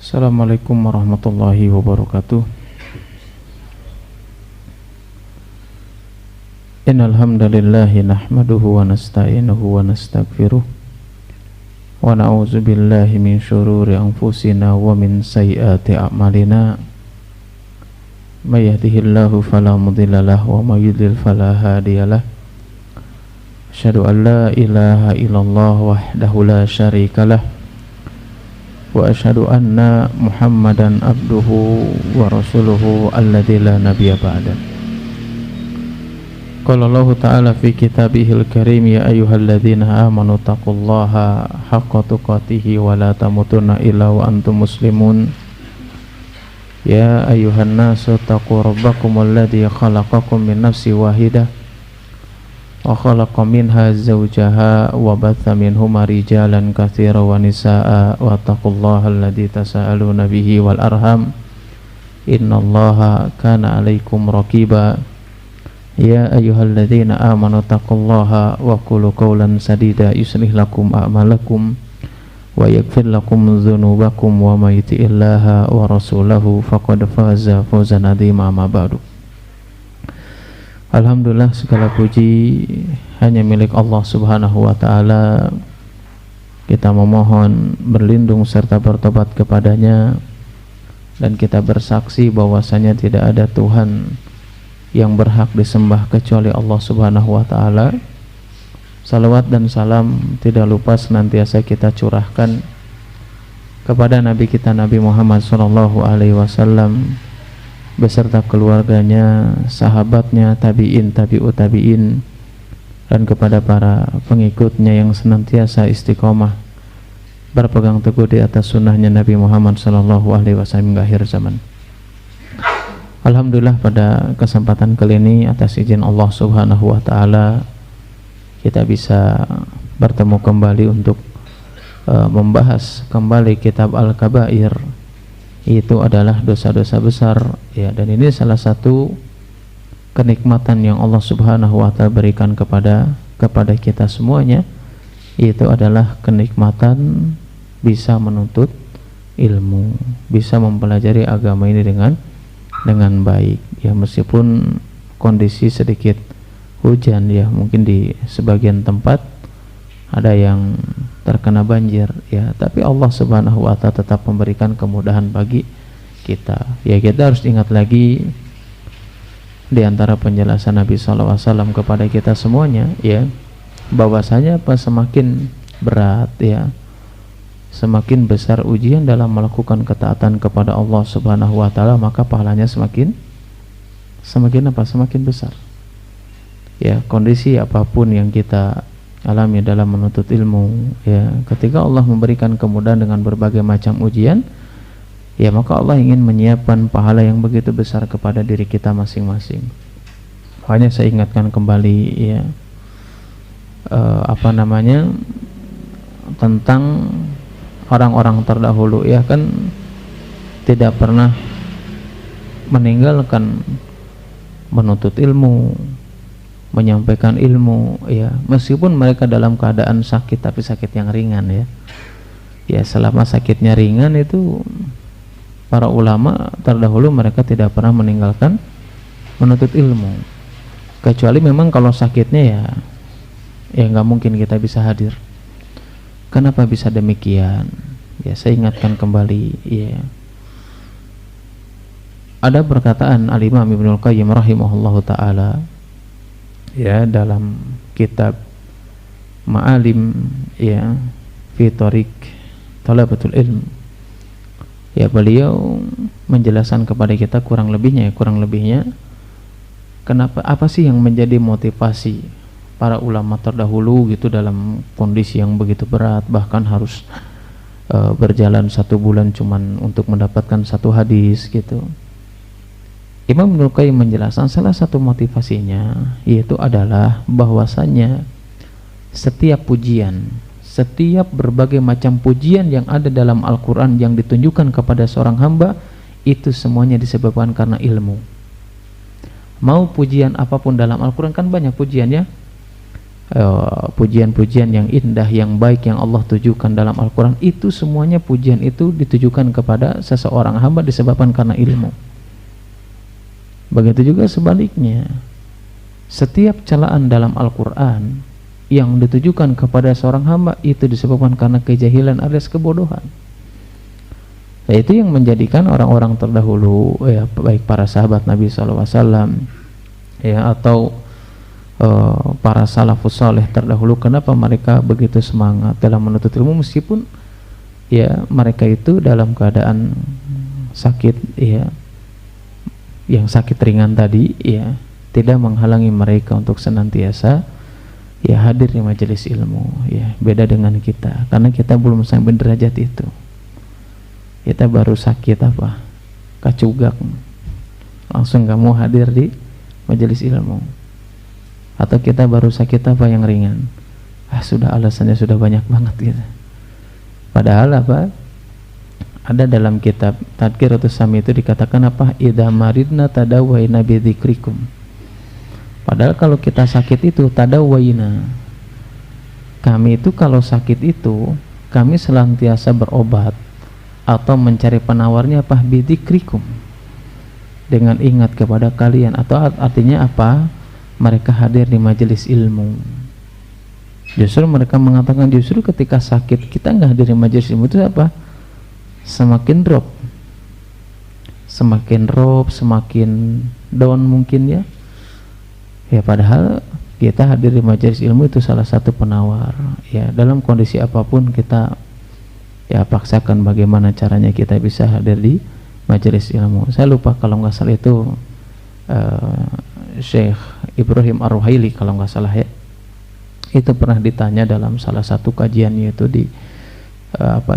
Assalamualaikum warahmatullahi wabarakatuh. Innal hamdalillahi nahmaduhu wa nasta'inuhu wa nastaghfiruh wa na'udzu billahi min syururi anfusina wa min sayyiati a'malina. May yahdihillahu fala mudilla lahu wa may yudlil fala hadiyalah. Asyhadu an la ilaha illallah wahdahu la syarikalah wa asyhadu anna Muhammadan abduhu wa rasuluhu alladzi la nabiyya ba'da. Qala Allah ta'ala fi kitabihil karim, ya ayyuhalladzina amanu taqullaha haqqa tuqatih wa la tamutunna illa wa antum muslimun. Ya ayyuhan nasu taqu rabbakumul ladzi khalaqakum min nafsin wahidah wa khalaqa minha zawjaha wa batha minhuma rijalan katsiran wa nisaa wa taqullaha alladzi tasaaluna bihi wal arham innallaha kana 'alaikum raqiba. Ya ayyuhalladzina amanu taqullaha wa qulu qawlan sadida yuslih lakum a'malakum wa yaghfir lakum dzunubakum wa may yuti'illaha wa rasulahu faqad faza fawzan 'azima. Ma ba'du. Alhamdulillah, segala puji hanya milik Allah Subhanahu wa ta'ala. Kita memohon berlindung serta bertobat kepadanya, dan kita bersaksi bahwasanya tidak ada Tuhan yang berhak disembah kecuali Allah Subhanahu wa ta'ala. Salawat dan salam tidak lupa senantiasa kita curahkan kepada Nabi kita Nabi Muhammad SAW beserta keluarganya, sahabatnya, tabi'in, tabi'ut tabi'in, dan kepada para pengikutnya yang senantiasa istiqomah berpegang teguh di atas sunnahnya Nabi Muhammad SAW hingga akhir zaman. Alhamdulillah, pada kesempatan kali ini atas izin Allah Subhanahu wa ta'ala kita bisa bertemu kembali untuk membahas kembali kitab Al-Kabair. Itu adalah dosa-dosa besar, ya, dan ini salah satu kenikmatan yang Allah Subhanahu wa ta'ala berikan kepada kita semuanya, itu adalah kenikmatan bisa menuntut ilmu, bisa mempelajari agama ini dengan baik, ya, meskipun kondisi sedikit hujan, ya, mungkin di sebagian tempat ada yang terkena banjir, ya, tapi Allah Subhanahu wa ta'ala tetap memberikan kemudahan bagi kita. Ya, kita harus ingat lagi di antara penjelasan Nabi SAW kepada kita semuanya, ya, bahwasanya semakin berat, ya, semakin besar ujian dalam melakukan ketaatan kepada Allah Subhanahu wa ta'ala, maka pahalanya semakin besar. Ya, kondisi apapun yang kita alami dalam menuntut ilmu, ya, ketika Allah memberikan kemudahan dengan berbagai macam ujian, ya, maka Allah ingin menyiapkan pahala yang begitu besar kepada diri kita masing-masing. Hanya saya ingatkan kembali, ya, tentang orang-orang terdahulu, ya, kan tidak pernah meninggalkan menuntut ilmu, menyampaikan ilmu, ya, meskipun mereka dalam keadaan sakit, tapi sakit yang ringan, ya. Ya, selama sakitnya ringan itu para ulama terdahulu mereka tidak pernah meninggalkan menuntut ilmu, kecuali memang kalau sakitnya ya nggak mungkin kita bisa hadir. Kenapa bisa demikian? Ya, saya ingatkan kembali, ya, ada perkataan Al-Imam Ibnul Qayyim rahimahullahu ta'ala, ya, dalam kitab Ma'alim, ya, fi Thariq Talabatul Ilm, ya, beliau menjelaskan kepada kita kurang lebihnya kenapa, apa sih yang menjadi motivasi para ulama terdahulu gitu dalam kondisi yang begitu berat, bahkan harus berjalan 1 bulan cuman untuk mendapatkan 1 hadis gitu. Imam Ibnu Qayyim menjelaskan salah satu motivasinya yaitu adalah bahwasanya setiap pujian, setiap berbagai macam pujian yang ada dalam Al-Quran yang ditunjukkan kepada seorang hamba, itu semuanya disebabkan karena ilmu. Mau pujian apapun dalam Al-Quran, kan banyak pujian, ya, pujian-pujian yang indah, yang baik yang Allah tujukan dalam Al-Quran, itu semuanya pujian itu ditujukan kepada seseorang hamba disebabkan karena ilmu. Begitu juga sebaliknya, setiap celaan dalam Al-Quran yang ditujukan kepada seorang hamba itu disebabkan karena kejahilan alias kebodohan. Nah, itu yang menjadikan orang-orang terdahulu, ya, baik para sahabat Nabi SAW, ya, atau para salafus saleh terdahulu, kenapa mereka begitu semangat dalam menuntut ilmu meskipun ya mereka itu dalam keadaan sakit, ya, yang sakit ringan tadi, ya, tidak menghalangi mereka untuk senantiasa ya hadir di majelis ilmu. Ya, beda dengan kita, karena kita belum sampai derajat itu. Kita baru sakit apa, kacugak, langsung gak mau hadir di majelis ilmu. Atau kita baru sakit apa yang ringan, sudah alasannya sudah banyak banget gitu. Padahal apa, ada dalam kitab Tadkiratus Sami itu dikatakan apa, idza maridna tadawwaina bi dzikrikum. Padahal kalau kita sakit itu tadawwaina, kami itu kalau sakit itu kami senantiasa berobat atau mencari penawarnya apa, bi dzikrikum, dengan ingat kepada kalian. Atau artinya apa, mereka hadir di majelis ilmu. Justru mereka mengatakan justru ketika sakit kita nggak hadir di majelis ilmu itu apa, semakin drop, semakin down mungkin ya. Ya, padahal kita hadir di majelis ilmu itu salah satu penawar. Ya, dalam kondisi apapun kita ya paksakan bagaimana caranya kita bisa hadir di majelis ilmu. Saya lupa kalau nggak salah itu Syekh Ibrahim Ar-Ruhaili kalau nggak salah ya, itu pernah ditanya dalam salah satu kajiannya itu di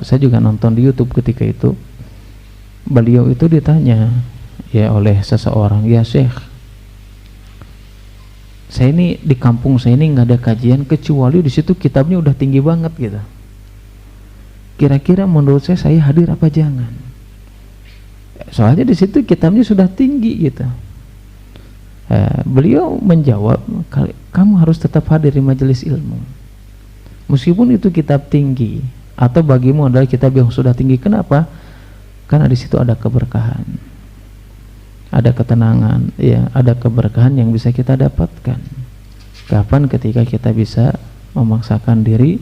saya juga nonton di YouTube ketika itu. Beliau itu ditanya ya oleh seseorang, ya Syekh, saya ini di kampung saya ini nggak ada kajian kecuali di situ kitabnya udah tinggi banget gitu. Kira-kira menurut saya hadir apa jangan? Soalnya di situ kitabnya sudah tinggi gitu. Beliau menjawab, kamu harus tetap hadir di majelis ilmu meskipun itu kitab tinggi, atau bagimu adalah kitab yang sudah tinggi. Kenapa? Karena di situ ada keberkahan, ada ketenangan, ya, ada keberkahan yang bisa kita dapatkan. Kapan? Ketika kita bisa memaksakan diri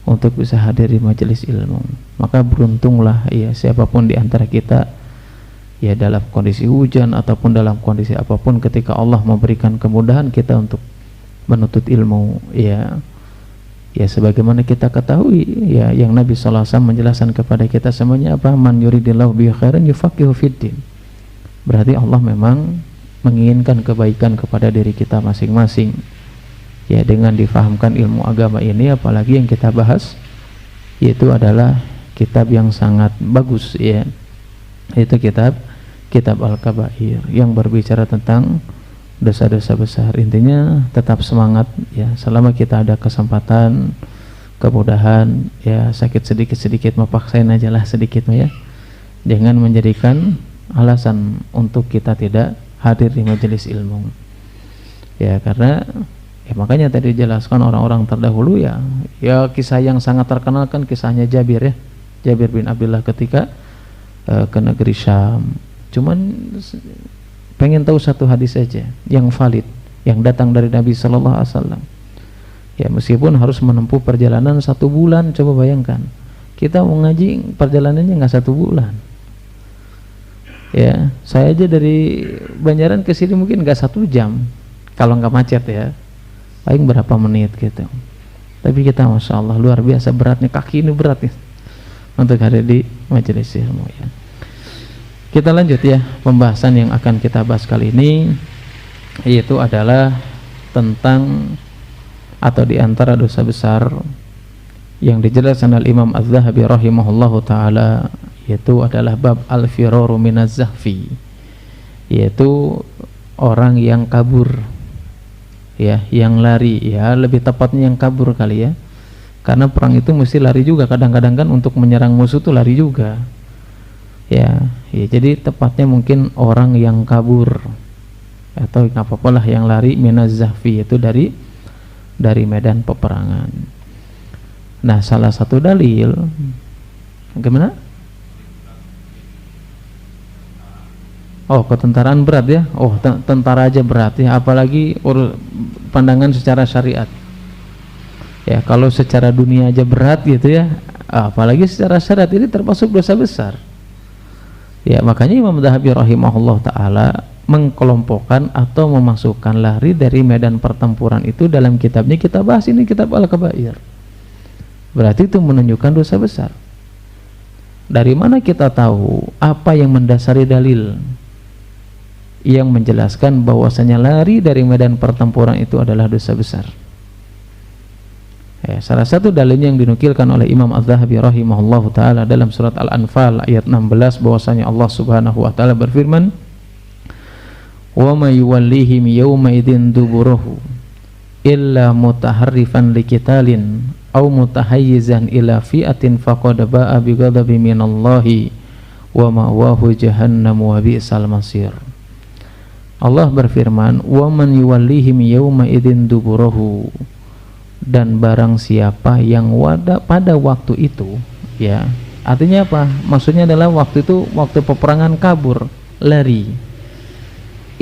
untuk bisa hadir di majelis ilmu. Maka beruntunglah ya siapapun di antara kita, ya, dalam kondisi hujan ataupun dalam kondisi apapun, ketika Allah memberikan kemudahan kita untuk menuntut ilmu, ya, sebagaimana kita ketahui ya yang Nabi SAW menjelaskan kepada kita semuanya apa, man yuridillahu bihi khairan yufaqihu fiddin. Berarti Allah memang menginginkan kebaikan kepada diri kita masing-masing, ya, dengan difahamkan ilmu agama ini. Apalagi yang kita bahas yaitu adalah kitab yang sangat bagus, ya, itu kitab Al-Kabair yang berbicara tentang dosa-dosa besar. Intinya tetap semangat ya, selama kita ada kesempatan, kemudahan, ya, sakit sedikit-sedikit mepaksain aja lah sedikit ya, jangan menjadikan alasan untuk kita tidak hadir di majelis ilmu, ya, karena ya makanya tadi dijelaskan orang-orang terdahulu ya kisah yang sangat terkenal kan kisahnya Jabir ya, Jabir bin Abdullah ketika ke negeri Syam. Cuman pengen tahu satu hadis saja yang valid yang datang dari Nabi Sallallahu Alaihi Wasallam. Ya, meskipun harus menempuh perjalanan 1 bulan, coba bayangkan kita mau ngaji perjalanannya nggak 1 bulan. Ya, saya aja dari Banjaran ke sini mungkin nggak 1 jam kalau nggak macet ya, paling berapa menit gitu. Tapi kita masya Allah luar biasa beratnya, kaki ini berat ya untuk hadir di majelis ilmu ya. Kita lanjut ya pembahasan yang akan kita bahas kali ini, yaitu adalah tentang atau diantara dosa besar yang dijelaskan oleh Imam Az-Zahabi rahimahullahu ta'ala, yaitu adalah bab al-firaru minaz zahfi, yaitu orang yang kabur ya, yang lari ya, lebih tepatnya yang kabur kali ya, karena perang itu mesti lari juga kadang-kadang kan, untuk menyerang musuh tuh lari juga ya, jadi tepatnya mungkin orang yang kabur atau apa-apalah yang lari minaz zahfi, itu dari dari medan peperangan. Nah, salah satu dalil, gimana? Oh, ketentaraan berat ya. Oh, tentara aja berat ya, apalagi pandangan secara syariat. Ya, kalau secara dunia aja berat gitu ya, apalagi secara syariat, ini termasuk dosa besar. Ya, makanya Imam Dzahabi rahimahullah taala mengkelompokkan atau memasukkan lari dari medan pertempuran itu dalam kitabnya. Kita bahas ini, kitab Al-Kabair. Berarti itu menunjukkan dosa besar. Dari mana kita tahu apa yang mendasari dalil yang menjelaskan bahwasanya lari dari medan pertempuran itu adalah dosa besar? Ya, salah satu dalilnya yang dinukilkan oleh Imam Az-Zahabi rahimahullahu taala dalam surat Al-Anfal ayat 16, bahwasanya Allah Subhanahu wa taala berfirman, "Wa may yuwallihim yawma idzin duburahu illa mutaharrifan liqitalin aw mutahayyizan ila fi'atin faqad ba'a bi ghadabin minallahi wa ma'wahu jahannam wa bi'sal masir." Allah berfirman, "Wa man yuwallihim yawma idzin duburahu," dan barang siapa yang pada waktu itu, ya, artinya apa? Maksudnya adalah waktu itu waktu peperangan, kabur, lari.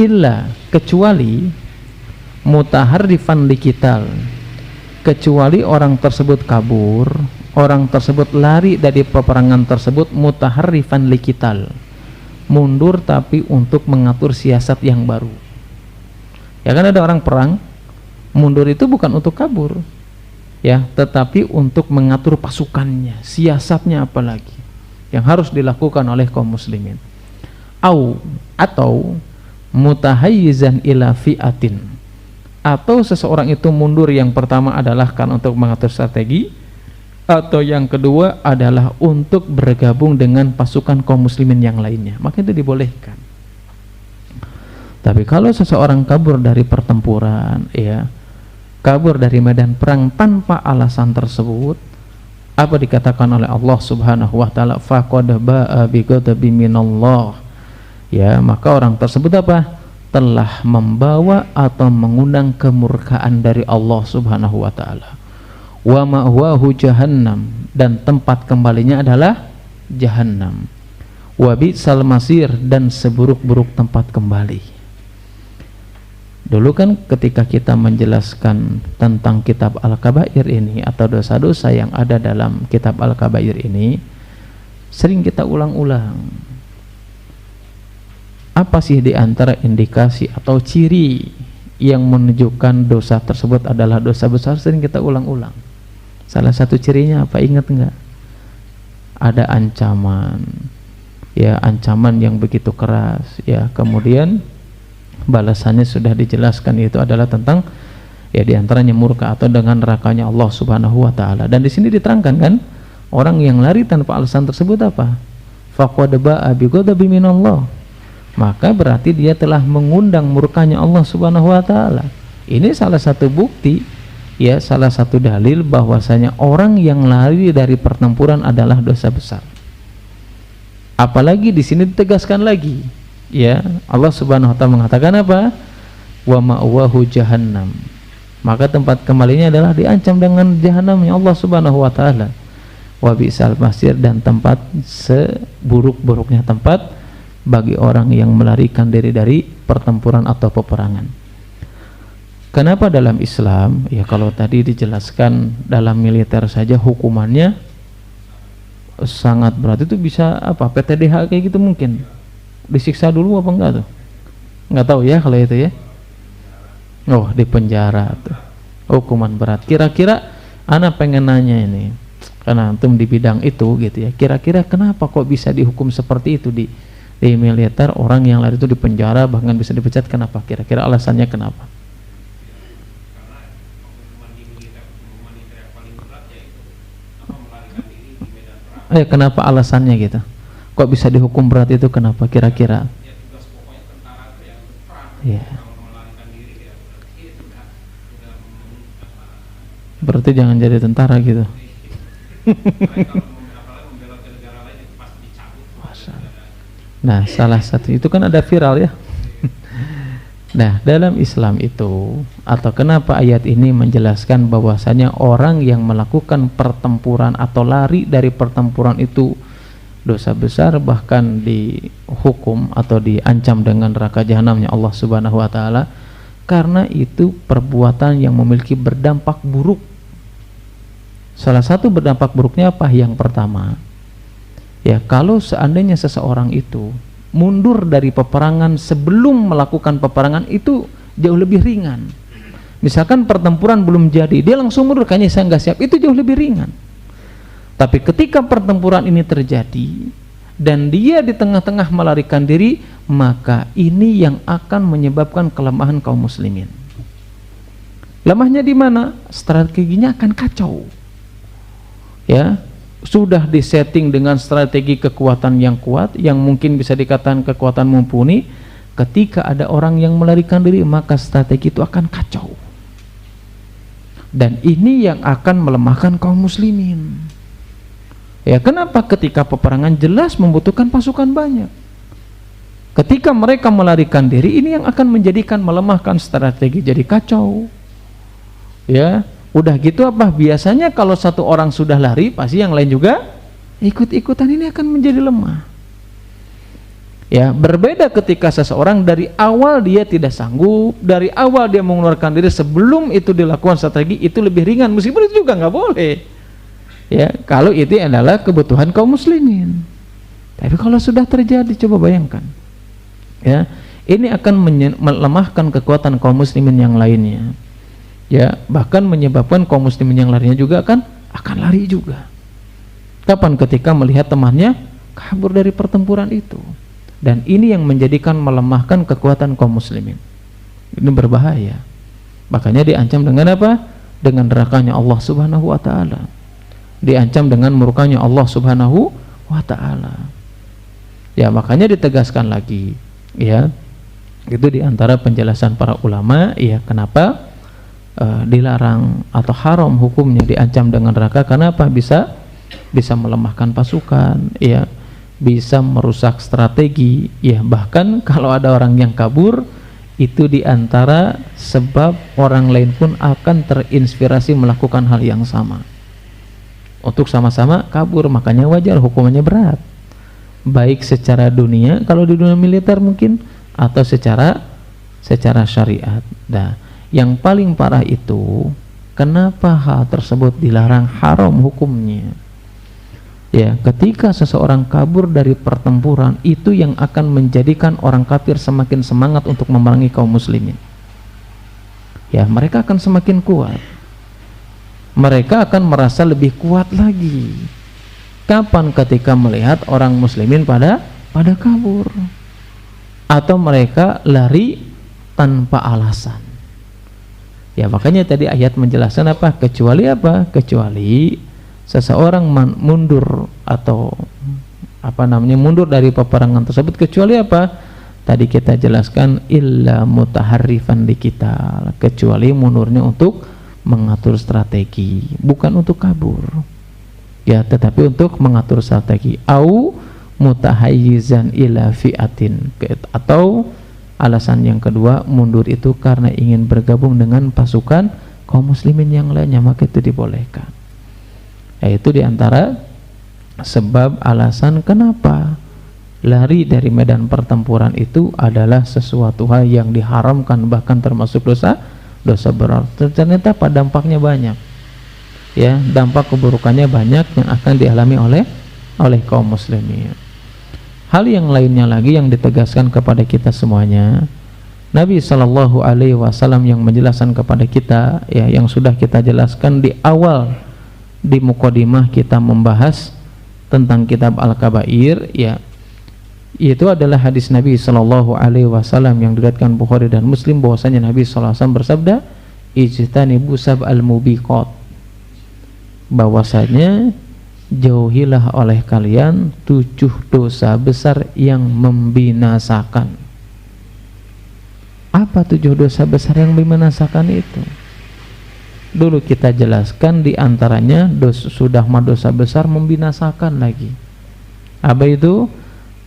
Illa, kecuali mutaharrifan liqital, kecuali orang tersebut kabur, orang tersebut lari dari peperangan tersebut, mutaharrifan liqital, mundur tapi untuk mengatur siasat yang baru. Ya kan, ada orang perang mundur itu bukan untuk kabur, ya, tetapi untuk mengatur pasukannya, siasatnya apalagi yang harus dilakukan oleh kaum muslimin. Atau mutahayyizan ila fi'atin, atau seseorang itu mundur, yang pertama adalah kan untuk mengatur strategi, atau yang kedua adalah untuk bergabung dengan pasukan kaum muslimin yang lainnya, maka itu dibolehkan. Tapi kalau seseorang kabur dari pertempuran, ya, kabur dari medan perang tanpa alasan tersebut, apa dikatakan oleh Allah Subhanahu wa taala? Faqad ba'a bi ghadabin minallah. Ya, maka orang tersebut apa? Telah membawa atau mengundang kemurkaan dari Allah Subhanahu wa taala. Wa ma'wahu jahannam, dan tempat kembalinya adalah jahannam. Wa bi'sal masir, dan seburuk-buruk tempat kembali. Dulu kan ketika kita menjelaskan tentang kitab Al-Kabair ini atau dosa-dosa yang ada dalam kitab Al-Kabair ini, sering kita ulang-ulang. Apa sih di antara indikasi atau ciri yang menunjukkan dosa tersebut adalah dosa besar? Sering kita ulang-ulang. Salah satu cirinya apa, ingat enggak? Ada ancaman, ya, ancaman yang begitu keras, ya, kemudian balasannya sudah dijelaskan, itu adalah tentang, ya, diantaranya murka atau dengan nerakanya Allah Subhanahu wa taala. Dan di sini diterangkan kan, orang yang lari tanpa alasan tersebut apa? Faqad ba'a bi ghadabin minallah, maka berarti dia telah mengundang murkanya Allah Subhanahu wa taala. Ini salah satu bukti, ya, salah satu dalil bahwasanya orang yang lari dari pertempuran adalah dosa besar. Apalagi di sini ditegaskan lagi, ya, Allah Subhanahu wa taala mengatakan apa? Wa ma'wahu jahannam, maka tempat kembalinya adalah diancam dengan jahannamnya Allah Subhanahu wa taala. Wa bi'sal masir, dan tempat seburuk-buruknya tempat bagi orang yang melarikan diri dari pertempuran atau peperangan. Kenapa dalam Islam, ya, kalau tadi dijelaskan dalam militer saja hukumannya sangat berat, itu bisa apa, PTDH kayak gitu, mungkin disiksa dulu apa enggak tuh? Enggak tahu ya kalau itu, ya. Oh, di penjara tuh, hukuman berat. Kira-kira ana pengen nanya ini, karena antum di bidang itu gitu ya, kira-kira kenapa kok bisa dihukum seperti itu di militer? Orang yang lari itu di penjara, bahkan bisa dipecat. Kenapa? Kira-kira alasannya kenapa? Kenapa alasannya gitu? Kok bisa dihukum berat itu? Kenapa kira-kira? Ya. Berarti jangan jadi tentara gitu. Nah, salah satu itu kan ada viral, ya. Nah, dalam Islam itu, atau kenapa ayat ini menjelaskan bahwasanya orang yang melakukan pertempuran atau lari dari pertempuran itu dosa besar, bahkan dihukum atau diancam dengan neraka jahanamnya Allah Subhanahu wa taala, karena itu perbuatan yang memiliki berdampak buruk. Salah satu berdampak buruknya apa? Yang pertama, ya, kalau seandainya seseorang itu mundur dari peperangan sebelum melakukan peperangan, itu jauh lebih ringan. Misalkan pertempuran belum jadi, dia langsung mundur, kayaknya saya nggak siap, itu jauh lebih ringan. Tapi ketika pertempuran ini terjadi dan dia di tengah-tengah melarikan diri, maka ini yang akan menyebabkan kelemahan kaum muslimin. Lemahnya di mana? Strateginya akan kacau. Ya, sudah disetting dengan strategi kekuatan yang kuat, yang mungkin bisa dikatakan kekuatan mumpuni. Ketika ada orang yang melarikan diri, maka strategi itu akan kacau, dan ini yang akan melemahkan kaum muslimin. Ya, kenapa? Ketika peperangan jelas membutuhkan pasukan banyak. Ketika mereka melarikan diri, ini yang akan menjadikan melemahkan strategi jadi kacau. Ya, udah gitu apa? Biasanya kalau satu orang sudah lari, pasti yang lain juga ikut-ikutan, ini akan menjadi lemah. Ya, berbeda ketika seseorang dari awal dia tidak sanggup, dari awal dia mengeluarkan diri sebelum itu dilakukan strategi, itu lebih ringan, meskipun itu juga nggak boleh. Ya, kalau itu adalah kebutuhan kaum muslimin. Tapi kalau sudah terjadi, coba bayangkan. Ya, ini akan melemahkan kekuatan kaum muslimin yang lainnya. Ya, bahkan menyebabkan kaum muslimin yang larinya juga akan lari juga. Kapan? Ketika melihat temannya kabur dari pertempuran itu. Dan ini yang menjadikan melemahkan kekuatan kaum muslimin. Ini berbahaya. Makanya diancam dengan apa? Dengan nerakanya Allah Subhanahu wa taala. Diancam dengan murkanya Allah Subhanahu wa taala. Ya, makanya ditegaskan lagi, ya. Itu diantara penjelasan para ulama, ya, kenapa dilarang atau haram hukumnya diancam dengan neraka. Kenapa? Bisa melemahkan pasukan, ya, bisa merusak strategi, ya. Bahkan kalau ada orang yang kabur, itu diantara sebab orang lain pun akan terinspirasi melakukan hal yang sama untuk sama-sama kabur. Makanya wajar hukumannya berat, baik secara dunia, kalau di dunia militer mungkin, atau secara syariat. Nah, yang paling parah itu, kenapa hal tersebut dilarang, haram hukumnya? Ya, ketika seseorang kabur dari pertempuran, itu yang akan menjadikan orang kafir semakin semangat untuk memerangi kaum muslimin. Ya, mereka akan semakin kuat. Mereka akan merasa lebih kuat lagi. Kapan? Ketika melihat orang muslimin pada kabur, atau mereka lari tanpa alasan. Ya, makanya tadi ayat menjelaskan apa? Kecuali apa? Kecuali seseorang mundur atau mundur dari peperangan tersebut, kecuali apa? Tadi kita jelaskan, illa mutaharrifan liqital, kecuali mundurnya untuk mengatur strategi, bukan untuk kabur, ya, tetapi untuk mengatur strategi. Au mutahayyizan ila fi'atin, atau alasan yang kedua, mundur itu karena ingin bergabung dengan pasukan kaum muslimin yang lainnya, maka itu dibolehkan. Yaitu diantara sebab alasan kenapa lari dari medan pertempuran itu adalah sesuatu hal yang diharamkan, bahkan termasuk dosa berat. Ternyata pada dampaknya banyak, ya, dampak keburukannya banyak yang akan dialami oleh kaum muslimin. Hal yang lainnya lagi yang ditegaskan kepada kita semuanya, Nabi Shallallahu Alaihi Wasallam yang menjelaskan kepada kita, ya, yang sudah kita jelaskan di awal, di mukadimah kita membahas tentang kitab Al-Kabair, ya, itu adalah hadis Nabi Shallallahu Alaihi Wasallam yang diriwayatkan Bukhari dan Muslim, bahwasanya Nabi Shallallahu Alaihi Wasallam bersabda, ijtanibu sab'al mubiqat, bahwasanya jauhilah oleh kalian 7 dosa besar yang membinasakan. Apa 7 dosa besar yang membinasakan itu? Dulu kita jelaskan, di antaranya dosa besar membinasakan lagi. Apa itu?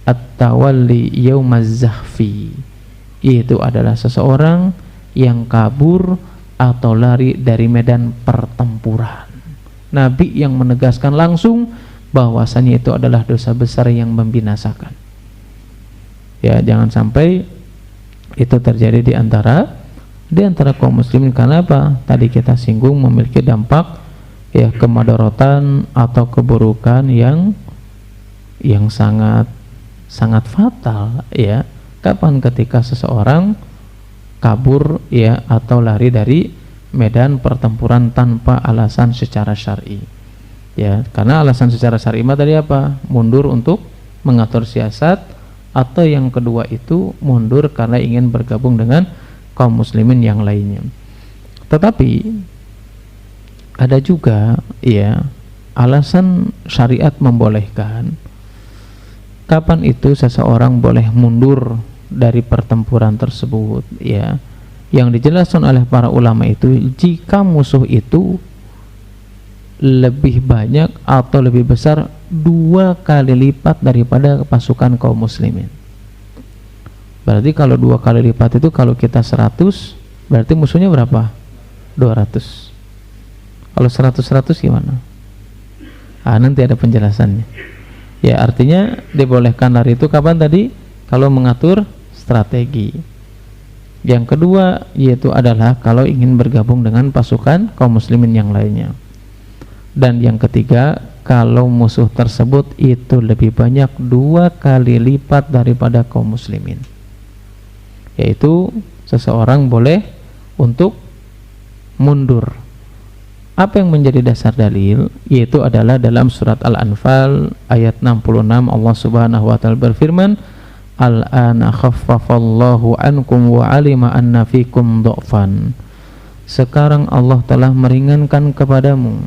At-tawalli yaumaz zahfi yaitu adalah seseorang yang kabur atau lari dari medan pertempuran. Nabi yang menegaskan langsung bahwasanya itu adalah dosa besar yang membinasakan. Ya, jangan sampai itu terjadi di antara kaum muslimin. Karena apa? Tadi kita singgung memiliki dampak ya kemadharatan atau keburukan yang sangat fatal ya. Kapan? Ketika seseorang kabur ya atau lari dari medan pertempuran tanpa alasan secara syar'i. Ya, karena alasan secara syar'i tadi apa? Mundur untuk mengatur siasat, atau yang kedua itu mundur karena ingin bergabung dengan kaum muslimin yang lainnya. Tetapi ada juga ya alasan syariat membolehkan. Kapan itu seseorang boleh mundur dari pertempuran tersebut ya? Yang dijelaskan oleh para ulama itu jika musuh itu lebih banyak atau lebih besar 2 kali lipat daripada pasukan kaum muslimin. Berarti kalau 2 kali lipat itu kalau kita 100, berarti musuhnya berapa? 200. Kalau 100 gimana? Nanti ada penjelasannya. Ya, artinya dibolehkan lari itu kapan tadi? Kalau mengatur strategi. Yang kedua yaitu adalah kalau ingin bergabung dengan pasukan kaum muslimin yang lainnya. Dan yang ketiga, kalau musuh tersebut itu lebih banyak 2 kali lipat daripada kaum muslimin, yaitu seseorang boleh untuk mundur. Apa yang menjadi dasar dalil? Yaitu adalah dalam surat Al-Anfal ayat 66, Allah subhanahu wa ta'ala berfirman, Al-ana khaffafallahu ankum wa alima anna fikum dha'fan. Sekarang Allah telah meringankan kepadamu,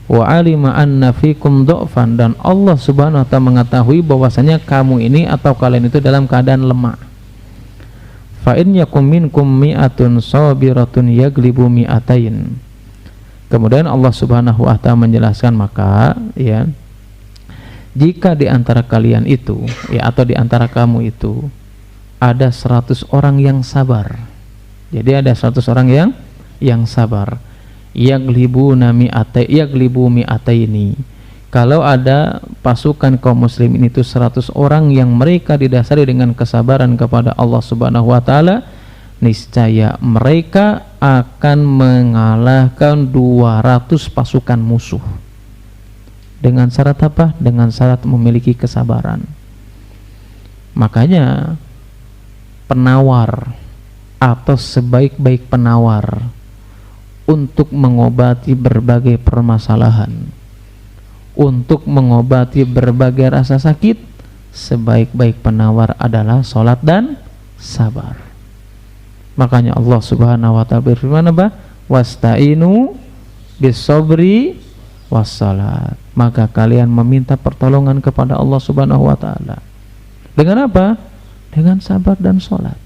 wa alima anna fikum dha'fan, dan Allah subhanahu wa ta'ala mengetahui bahwasanya kamu ini atau kalian itu dalam keadaan lemah. Fa in yakum minkum mi'atun sabiratun yaglibu mi'atain. Kemudian Allah subhanahu wa ta'ala menjelaskan, maka ya jika di antara kalian itu ya atau di antara kamu itu ada 100 orang yang sabar. Jadi ada 100 orang yang sabar. Yaglibu mi'ataini. Kalau ada pasukan kaum muslimin itu 100 orang yang mereka didasari dengan kesabaran kepada Allah subhanahu wa ta'ala, niscaya mereka akan mengalahkan 200 pasukan musuh. Dengan syarat apa? Dengan syarat memiliki kesabaran. Makanya penawar atau sebaik-baik penawar untuk mengobati berbagai permasalahan, untuk mengobati berbagai rasa sakit, sebaik-baik penawar adalah salat dan sabar. Makanya Allah subhanahu wa ta'ala berfirman apa? Wasta'inu bis-sabri was-salat. Maka kalian meminta pertolongan kepada Allah subhanahu wa ta'ala. Dengan apa? Dengan sabar dan salat.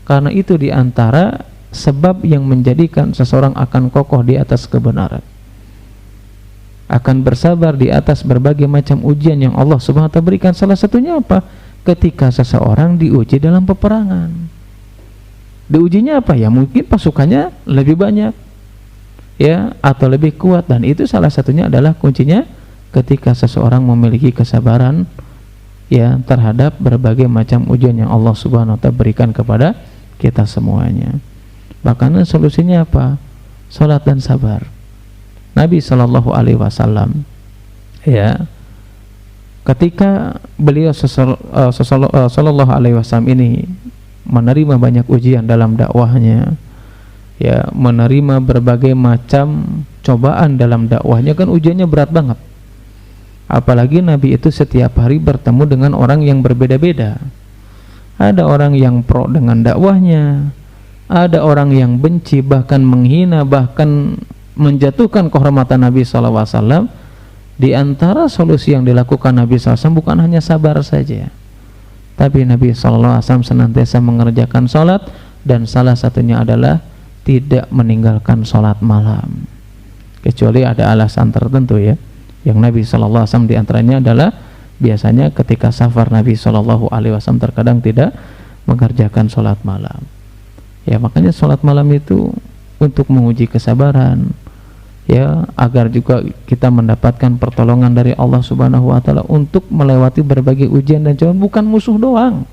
Karena itu diantara sebab yang menjadikan seseorang akan kokoh di atas kebenaran, akan bersabar di atas berbagai macam ujian yang Allah subhanahu wa ta'ala berikan. Salah satunya apa? Ketika seseorang diuji dalam peperangan. Diujinya apa? Ya mungkin pasukannya lebih banyak ya, atau lebih kuat, dan itu salah satunya adalah kuncinya ketika seseorang memiliki kesabaran ya terhadap berbagai macam ujian yang Allah subhanahu wa ta'ala berikan kepada kita semuanya. Bahkan solusinya apa? Salat dan sabar. Nabi sallallahu alaihi wasallam ya ketika beliau sallallahu alaihi wasallam ini menerima banyak ujian dalam dakwahnya ya, menerima berbagai macam cobaan dalam dakwahnya, kan ujiannya berat banget. Apalagi Nabi itu setiap hari bertemu dengan orang yang berbeda-beda. Ada orang yang pro dengan dakwahnya, ada orang yang benci, bahkan menghina, bahkan menjatuhkan kehormatan Nabi SAW. Di antara solusi yang dilakukan Nabi SAW bukan hanya sabar saja, tapi Nabi SAW senantiasa mengerjakan sholat, dan salah satunya adalah tidak meninggalkan sholat malam, kecuali ada alasan tertentu ya. Yang Nabi SAW diantaranya adalah biasanya ketika safar Nabi SAW terkadang tidak mengerjakan sholat malam. Ya, makanya sholat malam itu untuk menguji kesabaran, ya, agar juga kita mendapatkan pertolongan dari Allah Subhanahu wa taala untuk melewati berbagai ujian dan cobaan, bukan musuh doang.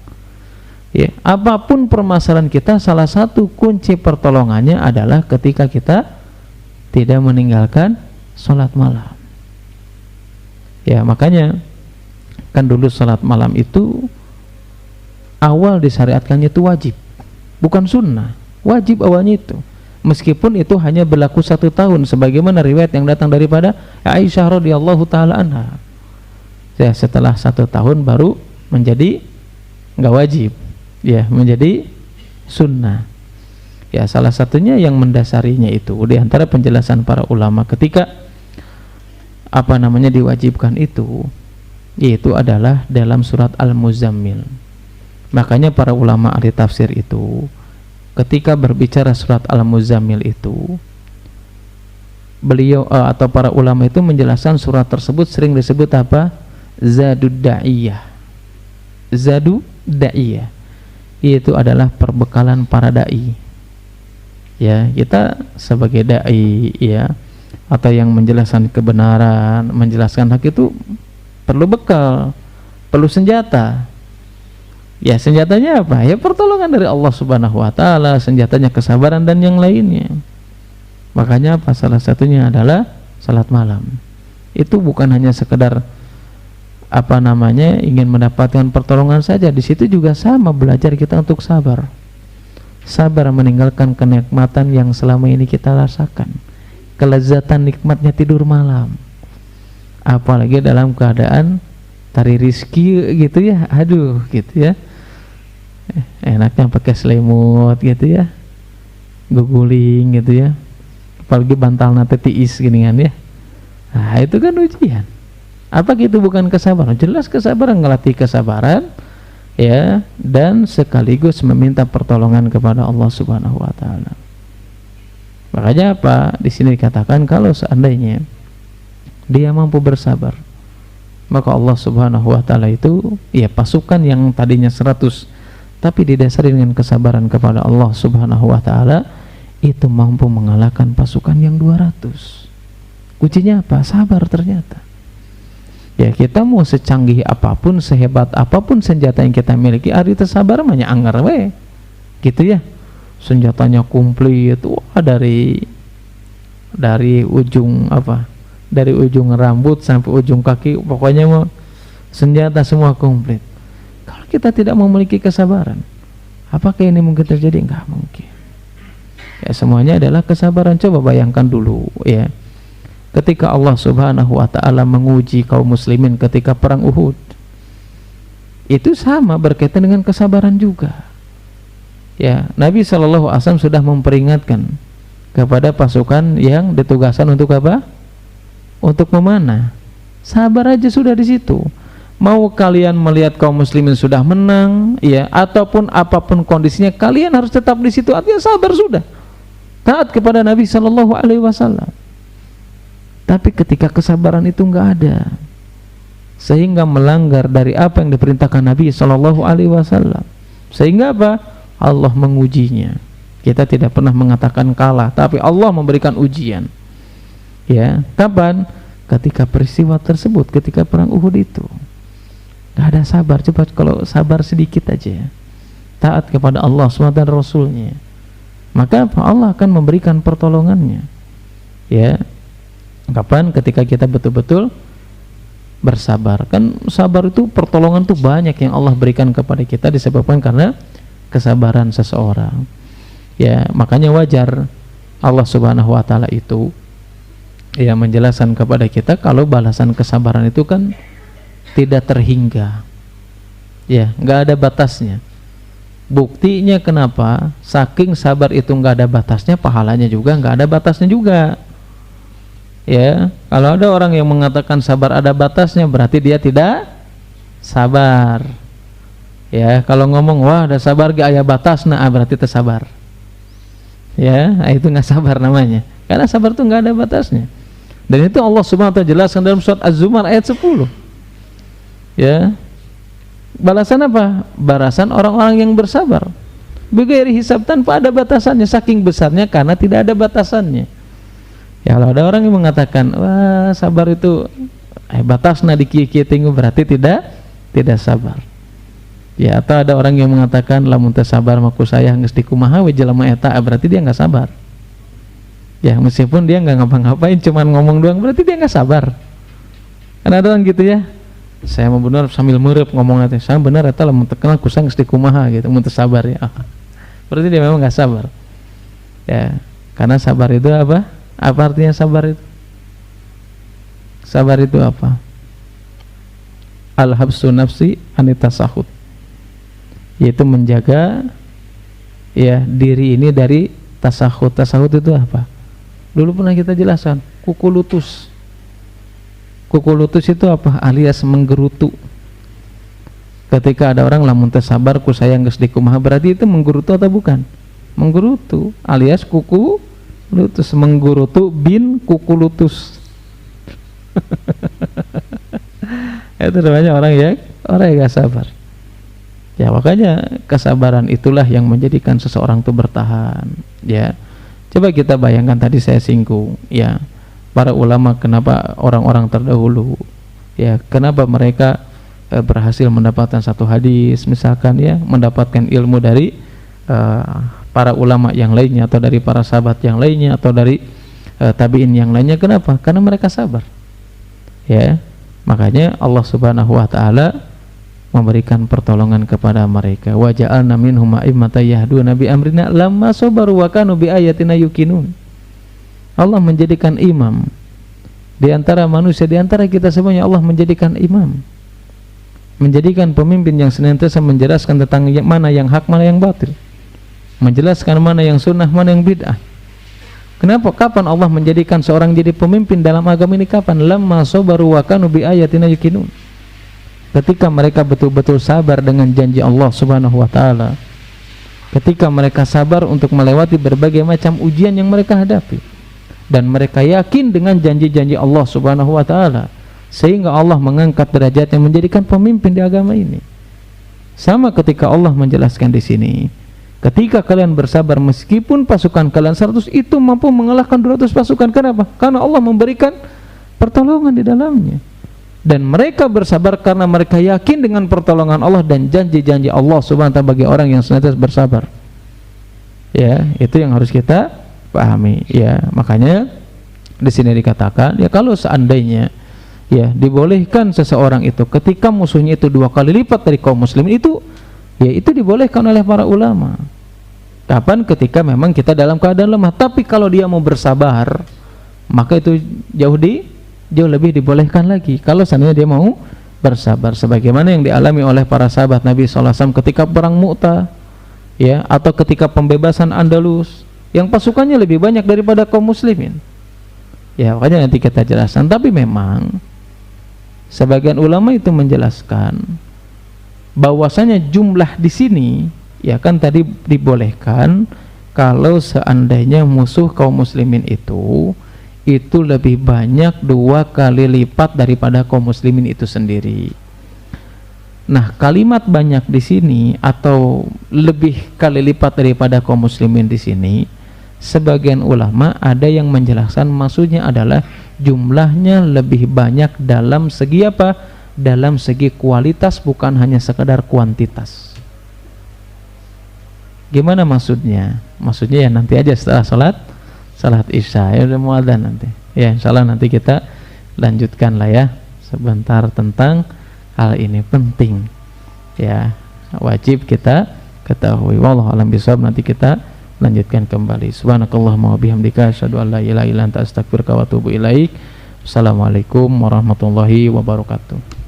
Ya, apapun permasalahan kita, salah satu kunci pertolongannya adalah ketika kita tidak meninggalkan sholat malam. Ya, makanya kan dulu sholat malam itu awal disyariatkannya itu wajib, bukan sunnah, wajib awalnya itu. Meskipun itu hanya berlaku 1 tahun, sebagaimana riwayat yang datang daripada Aisyah radhiyallahu taala anha. Ya, setelah 1 tahun baru menjadi nggak wajib, ya, menjadi sunnah. Ya, salah satunya yang mendasarinya itu di antara penjelasan para ulama ketika diwajibkan itu, yaitu adalah dalam surat Al-Muzammil. Makanya para ulama ahli tafsir itu ketika berbicara surat Al-Muzammil itu, beliau atau para ulama itu menjelaskan surat tersebut sering disebut apa? Zadud Da'iyah. Zadud Da'iyah itu adalah perbekalan para dai. Ya, kita sebagai dai, ya, atau yang menjelaskan kebenaran, menjelaskan hak itu perlu bekal, perlu senjata. Ya, senjatanya apa? Ya, pertolongan dari Allah Subhanahu wa taala, senjatanya kesabaran dan yang lainnya. Makanya apa? Salah satunya adalah salat malam. Itu bukan hanya sekedar ingin mendapatkan pertolongan saja. Di situ juga sama, belajar kita untuk sabar. Sabar meninggalkan kenikmatan yang selama ini kita rasakan. Kelezatan nikmatnya tidur malam. Apalagi dalam keadaan cari rizki gitu ya, aduh gitu ya. Enaknya pakai selimut gitu ya, guguling gitu ya, apalagi bantal nate tiis gini kan ya. Nah, itu kan ujian. Apa gitu bukan kesabaran? Jelas kesabaran, ngelatih kesabaran, ya, dan sekaligus meminta pertolongan kepada Allah Subhanahu wa taala. Makanya apa? Di sini dikatakan kalau seandainya dia mampu bersabar, maka Allah Subhanahu wa taala itu, ya, pasukan yang tadinya 100 tapi didasari dengan kesabaran kepada Allah Subhanahu wa taala, itu mampu mengalahkan pasukan yang 200. Kuncinya apa? Sabar ternyata. Ya, kita mau secanggih apapun, sehebat apapun senjata yang kita miliki, ari teu sabar mah nya anggar we. Gitu ya. Senjatanya komplit, wah, dari ujung dari ujung rambut sampai ujung kaki, pokoknya mau senjata semua komplit. Kalau kita tidak memiliki kesabaran, apakah ini mungkin terjadi? Enggak mungkin. Ya, semuanya adalah kesabaran. Coba bayangkan dulu, ya, ketika Allah Subhanahu wa taala menguji kaum muslimin ketika perang Uhud, itu sama berkaitan dengan kesabaran juga. Ya, Nabi Shallallahu alaihi wasallam sudah memperingatkan kepada pasukan yang ditugaskan untuk apa? Untuk memanah. Sabar aja sudah di situ. Mau kalian melihat kaum muslimin sudah menang, ya, ataupun apapun kondisinya, kalian harus tetap di situ. Artinya sabar sudah. Taat kepada Nabi Shallallahu alaihi wasallam. Tapi ketika kesabaran itu enggak ada, sehingga melanggar dari apa yang diperintahkan Nabi Shallallahu alaihi wasallam, sehingga apa? Allah mengujinya. Kita tidak pernah mengatakan kalah, tapi Allah memberikan ujian. Ya, kapan? Ketika peristiwa tersebut, ketika perang Uhud itu. Gak ada sabar. Coba kalau sabar sedikit aja, taat kepada Allah SWT dan Rasulnya, maka Allah akan memberikan pertolongannya. Ya, kapan? Ketika kita betul-betul bersabar. Kan sabar itu, pertolongan itu banyak yang Allah berikan kepada kita disebabkan karena kesabaran seseorang. Ya, makanya wajar Allah Subhanahu wa taala itu, ya, menjelaskan kepada kita kalau balasan kesabaran itu kan tidak terhingga, ya, nggak ada batasnya. Buktinya kenapa? Saking sabar itu nggak ada batasnya, pahalanya juga nggak ada batasnya juga. Ya, kalau ada orang yang mengatakan sabar ada batasnya, berarti dia tidak sabar. Ya, kalau ngomong wah ada sabar gak aya batas, nah berarti tersabar. Ya, itu nggak sabar namanya. Karena sabar itu nggak ada batasnya. Dan itu Allah Subhanahu wa taala jelaskan dalam surat Az-Zumar ayat 10. Ya, Balasan apa? Balasan orang-orang yang bersabar. Bighairi hisab, tanpa ada batasannya, saking besarnya karena tidak ada batasannya. Ya, kalau ada orang yang mengatakan, wah sabar itu batasna di kieu-kieu tinggu, berarti tidak sabar. Ya, atau ada orang yang mengatakan lamun teu sabar mah ku saya geus dikumaha we jelema eta, berarti dia enggak sabar. Ya, meskipun dia enggak ngapa-ngapain, cuman ngomong doang, berarti dia enggak sabar. Kan ada orang gitu ya. Saya mau bener sambil merep ngomong teh, saya bener eta lamun teu kenal ku saya geus dikumaha gitu, mun teu sabar ya. Berarti dia memang enggak sabar. Ya, karena sabar itu apa? Apa artinya sabar itu? Sabar itu apa? Al-habsu nafsi anitasahud, yaitu menjaga ya diri ini dari tasahud. Tasahud itu apa? Dulu pernah kita jelaskan, kuku lutus. Kuku lutus itu apa? Alias menggerutu. Ketika ada orang lamun teu sabar ku sayang geus dikumaha, berarti itu menggerutu atau bukan? Menggerutu alias kuku lutus. Menggerutu bin kuku lutus. Itu namanya orang yang gak sabar. Ya, makanya kesabaran itulah yang menjadikan seseorang itu bertahan. Ya, coba kita bayangkan, tadi saya singgung ya, para ulama, kenapa orang-orang terdahulu ya, kenapa mereka berhasil mendapatkan satu hadis misalkan ya, mendapatkan ilmu dari para ulama yang lainnya, atau dari para sahabat yang lainnya, atau dari tabi'in yang lainnya. Kenapa? Karena mereka sabar. Ya, makanya Allah Subhanahu wa taala memberikan pertolongan kepada mereka. Wa ja'alna minhum a'immatan yahduna bi amrina lamma sabaru wa kanu bi ayatina yuqinun. Allah menjadikan imam di antara manusia, di antara kita semuanya. Allah menjadikan imam, menjadikan pemimpin yang senantiasa menjelaskan tentang mana yang hak, mana yang batil, menjelaskan mana yang sunnah, mana yang bid'ah. Kenapa? Kapan Allah menjadikan seorang jadi pemimpin dalam agama ini? Kapan? Lamma sabaru wa kanu bi ayatina yuqinun. Ketika mereka betul-betul sabar dengan janji Allah Subhanahu wa taala. Ketika mereka sabar untuk melewati berbagai macam ujian yang mereka hadapi, dan mereka yakin dengan janji-janji Allah Subhanahu wa taala, sehingga Allah mengangkat derajatnya menjadikan pemimpin di agama ini. Sama ketika Allah menjelaskan di sini, ketika kalian bersabar meskipun pasukan kalian 100 itu mampu mengalahkan 200 pasukan. Kenapa? Karena Allah memberikan pertolongan di dalamnya. Dan mereka bersabar karena mereka yakin dengan pertolongan Allah dan janji-janji Allah Subhanahu wa taala bagi orang yang senantiasa bersabar. Ya, itu yang harus kita pahami. Ya, makanya di sini dikatakan ya, kalau seandainya ya dibolehkan seseorang itu ketika musuhnya itu 2 kali lipat dari kaum muslimin, itu ya itu dibolehkan oleh para ulama. Kapan? Ketika memang kita dalam keadaan lemah. Tapi kalau dia mau bersabar, maka itu jauh lebih dibolehkan lagi kalau seandainya dia mau bersabar, sebagaimana yang dialami oleh para sahabat Nabi SAW ketika perang Mu'tah ya, atau ketika pembebasan Andalus yang pasukannya lebih banyak daripada kaum muslimin. Ya, makanya nanti kita jelaskan. Tapi memang sebagian ulama itu menjelaskan bahwasanya jumlah di sini ya kan tadi dibolehkan kalau seandainya musuh kaum muslimin itu lebih banyak 2 kali lipat daripada kaum muslimin itu sendiri. Nah, kalimat banyak di sini atau lebih kali lipat daripada kaum muslimin di sini, sebagian ulama ada yang menjelaskan maksudnya adalah jumlahnya lebih banyak dalam segi apa? Dalam segi kualitas, bukan hanya sekedar kuantitas. Gimana maksudnya? Maksudnya ya nanti aja setelah salat isya, ya udah mau adzan nanti. Ya, insyaallah nanti kita lanjutkan lah ya sebentar tentang hal ini, penting. Ya, wajib kita ketahui. Wallahu a'lam bishawab. Nanti kita lanjutkan kembali. Subhanakallahumma wa bihamdika asyhadu an la ilaha illa anta astaghfiruka wa atubu ilaik. Assalamualaikum warahmatullahi wabarakatuh.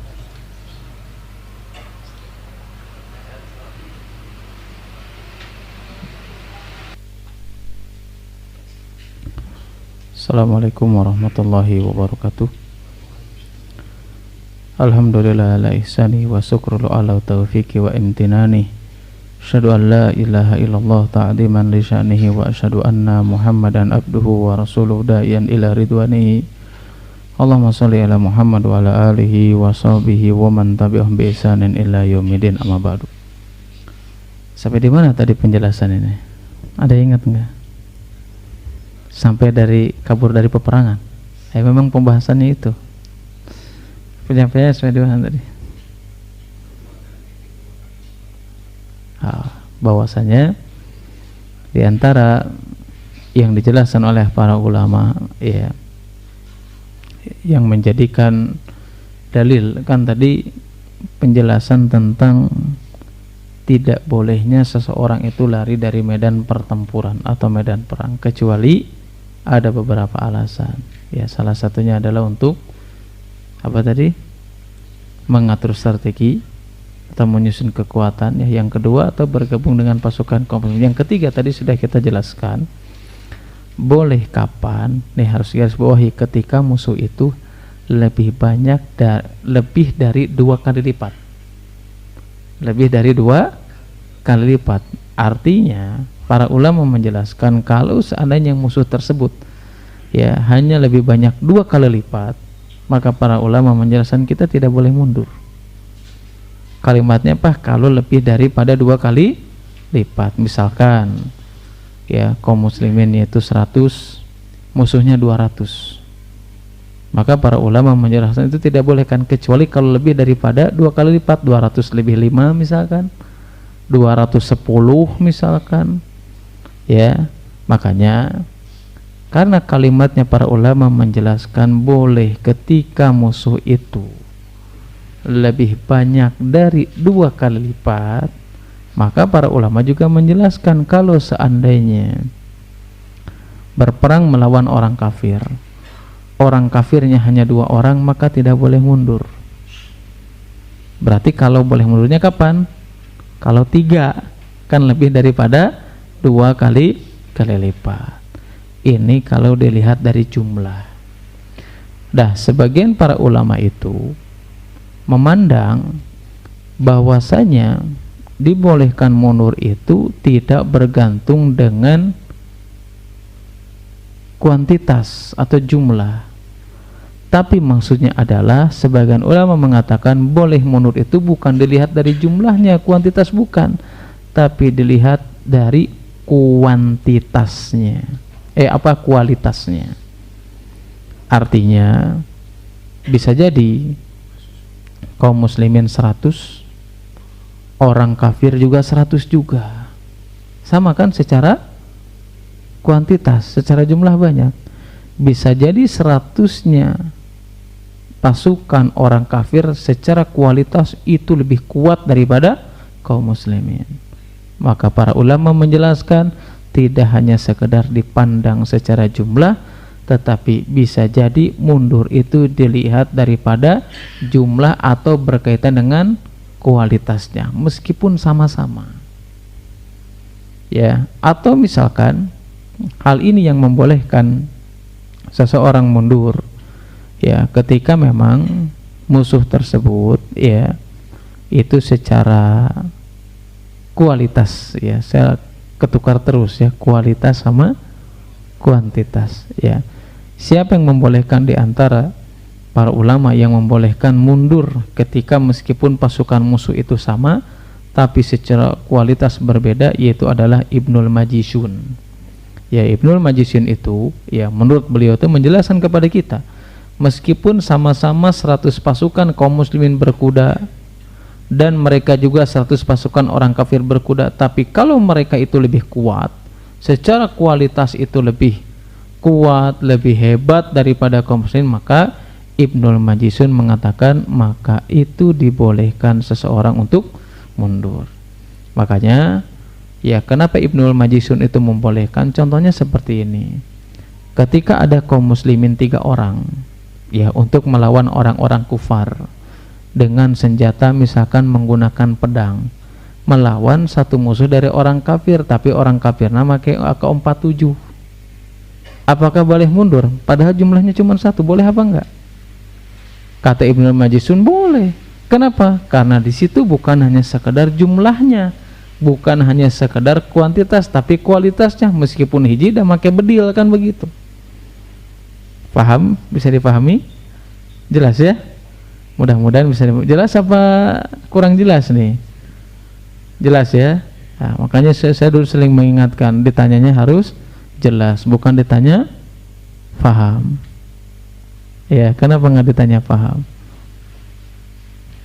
Assalamualaikum warahmatullahi wabarakatuh. Alhamdulillah ala ihsani wa syukrul ala taufiqi wa imtinani. Asyhadu an la ilaha illallah ta'ziman li sya'nihi wa asyhadu anna Muhammadan abduhu wa rasuluhu da'iyan ila ridwanihi Allahumma sholli ala Muhammad wa ala alihi wa sahbihi wa man tabi'ahum bi ihsanin ila yaumil amma ba'du. Sampai di mana tadi penjelasan ini? Ada ingat enggak? Sampai dari kabur dari peperangan. Memang pembahasannya itu. Penyampaiannya sampai di mana tadi? Bahwasanya di antara yang dijelaskan oleh para ulama ya, yang menjadikan dalil kan tadi penjelasan tentang tidak bolehnya seseorang itu lari dari medan pertempuran atau medan perang kecuali ada beberapa alasan ya, salah satunya adalah untuk apa tadi, mengatur strategi atau menyusun kekuatan ya, yang kedua atau bergabung dengan pasukan komplit, yang ketiga tadi sudah kita jelaskan boleh kapan nih, harus garis bawahi, ketika musuh itu lebih banyak lebih dari 2 kali lipat, lebih dari 2 kali lipat. Artinya para ulama menjelaskan kalau seandainya musuh tersebut ya hanya lebih banyak 2 kali lipat, maka para ulama menjelaskan kita tidak boleh mundur. Kalimatnya apa? Kalau lebih daripada 2 kali lipat, misalkan ya kaum muslimin yaitu 100, musuhnya 200, maka para ulama menjelaskan itu tidak boleh kan, kecuali kalau lebih daripada 2 kali lipat, 200 lebih 5 misalkan, 210 misalkan ya. Makanya karena kalimatnya para ulama menjelaskan boleh ketika musuh itu lebih banyak dari 2 kali lipat, maka para ulama juga menjelaskan kalau seandainya berperang melawan orang kafir, orang kafirnya hanya 2 orang, maka tidak boleh mundur. Berarti kalau boleh mundurnya kapan? Kalau 3, kan lebih daripada 2 kali lipat. Ini kalau dilihat dari jumlah. Dah, sebagian para ulama itu memandang bahwasanya dibolehkan mundur itu tidak bergantung dengan kuantitas atau jumlah, tapi maksudnya adalah sebagian ulama mengatakan boleh mundur itu bukan dilihat dari jumlahnya, kuantitas bukan, tapi dilihat dari kuantitasnya, kualitasnya. Artinya bisa jadi kaum muslimin 100, orang kafir juga 100 juga, sama kan secara kuantitas, secara jumlah banyak. Bisa jadi 100-nya pasukan orang kafir secara kualitas itu lebih kuat daripada kaum muslimin. Maka para ulama menjelaskan tidak hanya sekedar dipandang secara jumlah, tetapi bisa jadi mundur itu dilihat daripada jumlah atau berkaitan dengan kualitasnya, meskipun sama-sama ya. Atau misalkan hal ini yang membolehkan seseorang mundur ya ketika memang musuh tersebut ya itu secara kualitas ya, saya ketukar terus ya, kualitas sama kuantitas ya. Siapa yang membolehkan di antara para ulama yang membolehkan mundur ketika meskipun pasukan musuh itu sama tapi secara kualitas berbeda, yaitu adalah Ibnul Majishun ya. Ibnul Majishun itu ya, menurut beliau itu menjelaskan kepada kita meskipun sama-sama 100 pasukan kaum muslimin berkuda dan mereka juga 100 pasukan orang kafir berkuda, tapi kalau mereka itu lebih kuat secara kualitas, itu lebih kuat, lebih hebat daripada kaum muslimin, maka Ibnul Majishun mengatakan maka itu dibolehkan seseorang untuk mundur. Makanya ya, kenapa Ibnul Majishun itu membolehkan? Contohnya seperti ini, ketika ada kaum muslimin 3 orang ya untuk melawan orang-orang kufar dengan senjata misalkan menggunakan pedang, melawan satu musuh dari orang kafir, tapi orang kafir nama kayak AK-47, apakah boleh mundur? Padahal jumlahnya cuma 1, boleh apa enggak? Kata Ibnul Majishun boleh. Kenapa? Karena di situ bukan hanya sekedar jumlahnya, bukan hanya sekedar kuantitas, tapi kualitasnya, meskipun hiji dan pakai bedil kan begitu. Paham? Bisa dipahami? Jelas ya? Mudah-mudahan bisa jelas apa kurang jelas nih? Jelas ya? Nah, makanya saya dulu sering mengingatkan, ditanyanya harus jelas, bukan ditanya paham. Ya, kenapa nggak ditanya paham?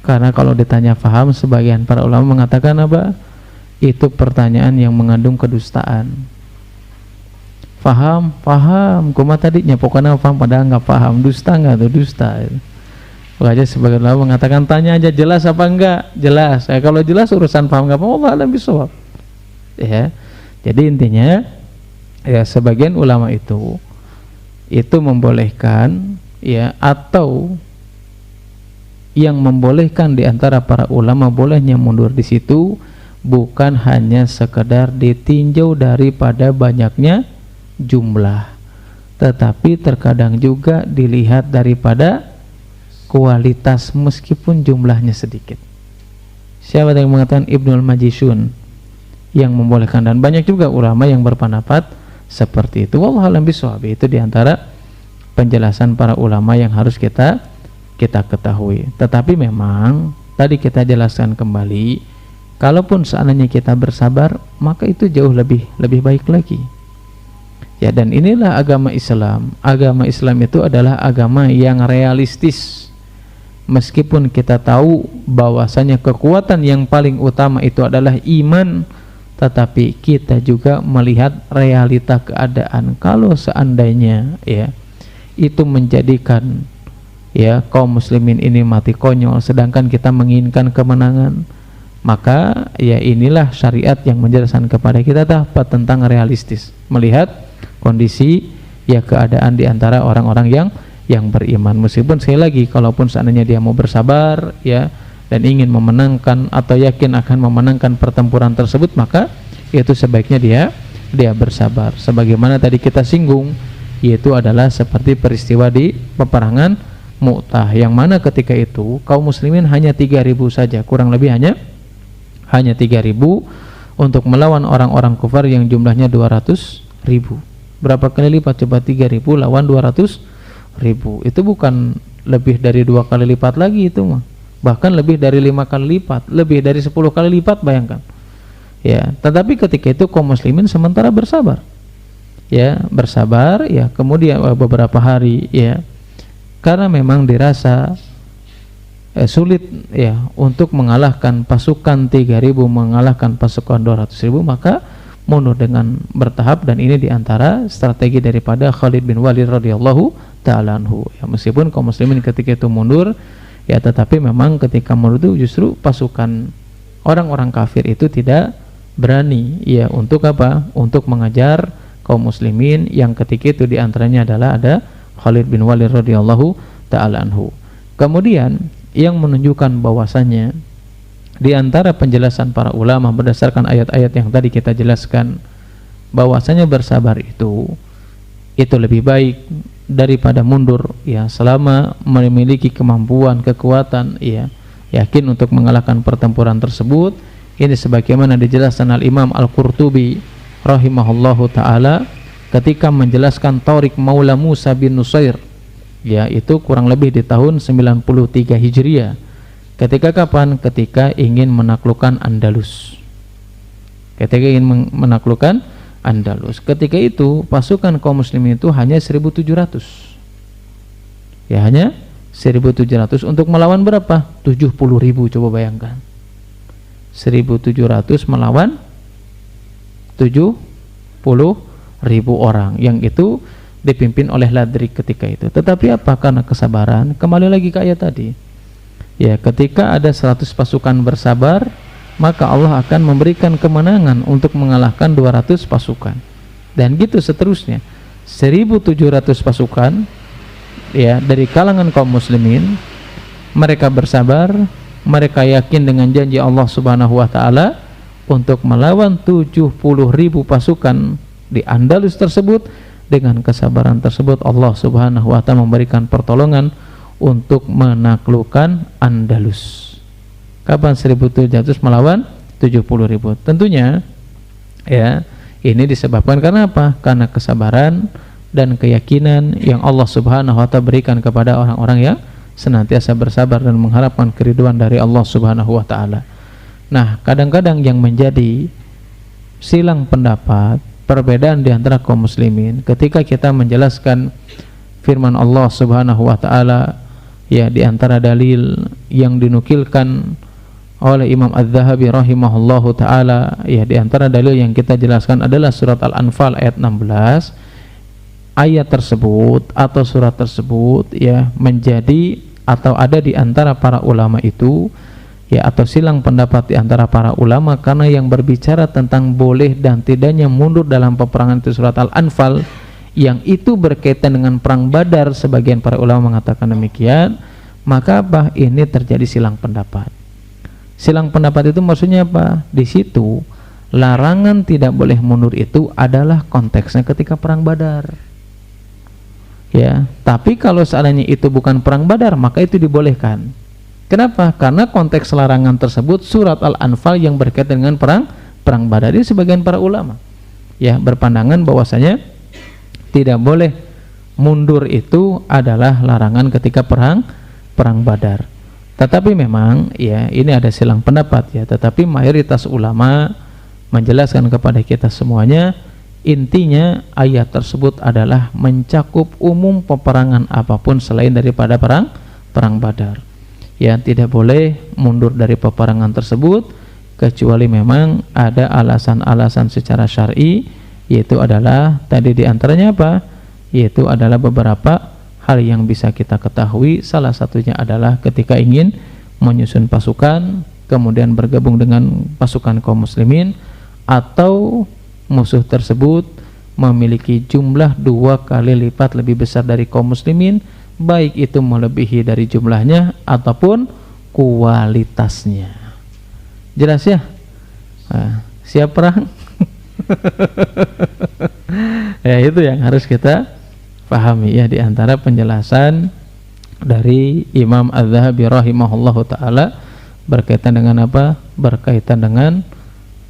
Karena kalau ditanya paham, sebagian para ulama mengatakan apa? Itu pertanyaan yang mengandung kedustaan. Paham, kuma tadinya pokoknya paham padahal nggak paham, dusta nggak tuh, dusta. Makanya sebagian ulama mengatakan tanya aja jelas apa enggak, jelas. Kalau jelas urusan paham nggak paham, Allah alam bisawab. Ya, jadi intinya ya sebagian ulama itu membolehkan ya, atau yang membolehkan di antara para ulama bolehnya mundur di situ bukan hanya sekedar ditinjau daripada banyaknya jumlah, tetapi terkadang juga dilihat daripada kualitas meskipun jumlahnya sedikit. Siapa yang mengatakan Ibnul Majishun yang membolehkan, dan banyak juga ulama yang berpendapat seperti itu. Wallahu a'lam bishawab. Itu diantara penjelasan para ulama yang harus kita ketahui. Tetapi memang tadi kita jelaskan kembali, kalaupun seandainya kita bersabar, maka itu jauh lebih baik lagi. Ya, dan inilah agama Islam. Agama Islam itu adalah agama yang realistis. Meskipun kita tahu bahwasanya kekuatan yang paling utama itu adalah iman, tetapi kita juga melihat realita keadaan. Kalau seandainya ya itu menjadikan ya kaum muslimin ini mati konyol sedangkan kita menginginkan kemenangan, maka ya inilah syariat yang menjelaskan kepada kita dapat tentang realistis, melihat kondisi ya keadaan di antara orang-orang yang beriman. Meskipun sekali lagi kalaupun seandainya dia mau bersabar ya dan ingin memenangkan atau yakin akan memenangkan pertempuran tersebut, maka itu sebaiknya dia bersabar. Sebagaimana tadi kita singgung, yaitu adalah seperti peristiwa di peperangan Mu'tah, yang mana ketika itu kaum muslimin hanya 3.000 saja, kurang lebih hanya 3.000 untuk melawan orang-orang kufar yang jumlahnya 200.000. Berapa kali lipat coba 3.000 lawan 200.000? Itu bukan lebih dari 2 kali lipat lagi itu mah, bahkan lebih dari 5 kali lipat, lebih dari 10 kali lipat, bayangkan ya. Tetapi ketika itu kaum muslimin sementara bersabar ya, kemudian beberapa hari ya, karena memang dirasa sulit ya untuk mengalahkan pasukan 3.000 mengalahkan pasukan 200.000, maka mundur dengan bertahap. Dan ini diantara strategi daripada Khalid bin Walid radhiyallahu ta'ala anhu ya. Meskipun kaum muslimin ketika itu mundur ya, tetapi memang ketika mundur itu justru pasukan orang-orang kafir itu tidak berani ya untuk apa? Untuk mengajar kaum muslimin, yang ketika itu diantaranya adalah ada Khalid bin Walid radhiyallahu ta'ala anhu. Kemudian yang menunjukkan bahwasanya di antara penjelasan para ulama berdasarkan ayat-ayat yang tadi kita jelaskan, bahwasanya bersabar itu lebih baik daripada mundur ya, selama memiliki kemampuan, kekuatan ya, yakin untuk mengalahkan pertempuran tersebut. Ini sebagaimana dijelaskan Al-Imam Al-Qurtubi rahimahullahu ta'ala ketika menjelaskan Tariq Maula Musa bin Nusair ya, itu kurang lebih di tahun 93 Hijriah. Ketika kapan? Ketika ingin menaklukkan Andalus. Ketika itu pasukan kaum muslimin itu hanya 1.700 ya, hanya 1.700 untuk melawan berapa? 70.000. Coba bayangkan, 1.700 melawan 70.000 orang, yang itu dipimpin oleh Ladrik ketika itu. Tetapi apa? Karena kesabaran. Kembali lagi ke ayat tadi ya, ketika ada 100 pasukan bersabar, maka Allah akan memberikan kemenangan untuk mengalahkan 200 pasukan, dan gitu seterusnya. 1.700 pasukan ya dari kalangan kaum muslimin, mereka bersabar, mereka yakin dengan janji Allah subhanahu wa ta'ala untuk melawan 70.000 pasukan di Andalus tersebut. Dengan kesabaran tersebut Allah subhanahu wa ta'ala memberikan pertolongan untuk menaklukkan Andalus. Kapan? 1.700 melawan 70.000. Tentunya ya, ini disebabkan karena apa? Karena kesabaran dan keyakinan yang Allah subhanahu wa ta'ala berikan kepada orang-orang yang senantiasa bersabar dan mengharapkan keridhaan dari Allah Subhanahu wa taala. Nah, kadang-kadang yang menjadi silang pendapat, perbedaan di antara kaum muslimin ketika kita menjelaskan firman Allah Subhanahu wa taala, ya, di antara dalil yang dinukilkan oleh Imam Az-Zahabi rahimahullahu taala, ya, di antara dalil yang kita jelaskan adalah surat Al-Anfal ayat 16. Ayat tersebut atau surat tersebut, ya, menjadi atau ada di antara para ulama itu, ya, atau silang pendapat di antara para ulama, karena yang berbicara tentang boleh dan tidaknya mundur dalam peperangan itu surat Al-Anfal, yang itu berkaitan dengan perang Badar. Sebagian para ulama mengatakan demikian. Maka apa? Ini terjadi silang pendapat. Silang pendapat itu maksudnya apa? Di situ larangan tidak boleh mundur itu adalah konteksnya ketika perang Badar, ya. Tapi kalau seandainya itu bukan perang Badar, maka itu dibolehkan. Kenapa? Karena konteks larangan tersebut surat Al-Anfal yang berkaitan dengan perang Badar. Ini sebagian para ulama, ya, berpandangan bahwasanya tidak boleh mundur itu adalah larangan ketika perang Badar. Tetapi memang, ya, ini ada silang pendapat, ya, tetapi mayoritas ulama menjelaskan kepada kita semuanya, intinya ayat tersebut adalah mencakup umum peperangan apapun selain daripada perang Badar. Ya, tidak boleh mundur dari peperangan tersebut kecuali memang ada alasan-alasan secara syar'i, yaitu adalah tadi diantaranya apa? Yaitu adalah beberapa hal yang bisa kita ketahui. Salah satunya adalah ketika ingin menyusun pasukan, kemudian bergabung dengan pasukan kaum muslimin, atau musuh tersebut memiliki jumlah 2 kali lipat lebih besar dari kaum muslimin, baik itu melebihi dari jumlahnya ataupun kualitasnya. Jelas ya? Nah, siap perang? Ya, itu yang harus kita pahami, ya, di antara penjelasan dari Imam Az-Zahabi rahimahullahu taala berkaitan dengan apa? Berkaitan dengan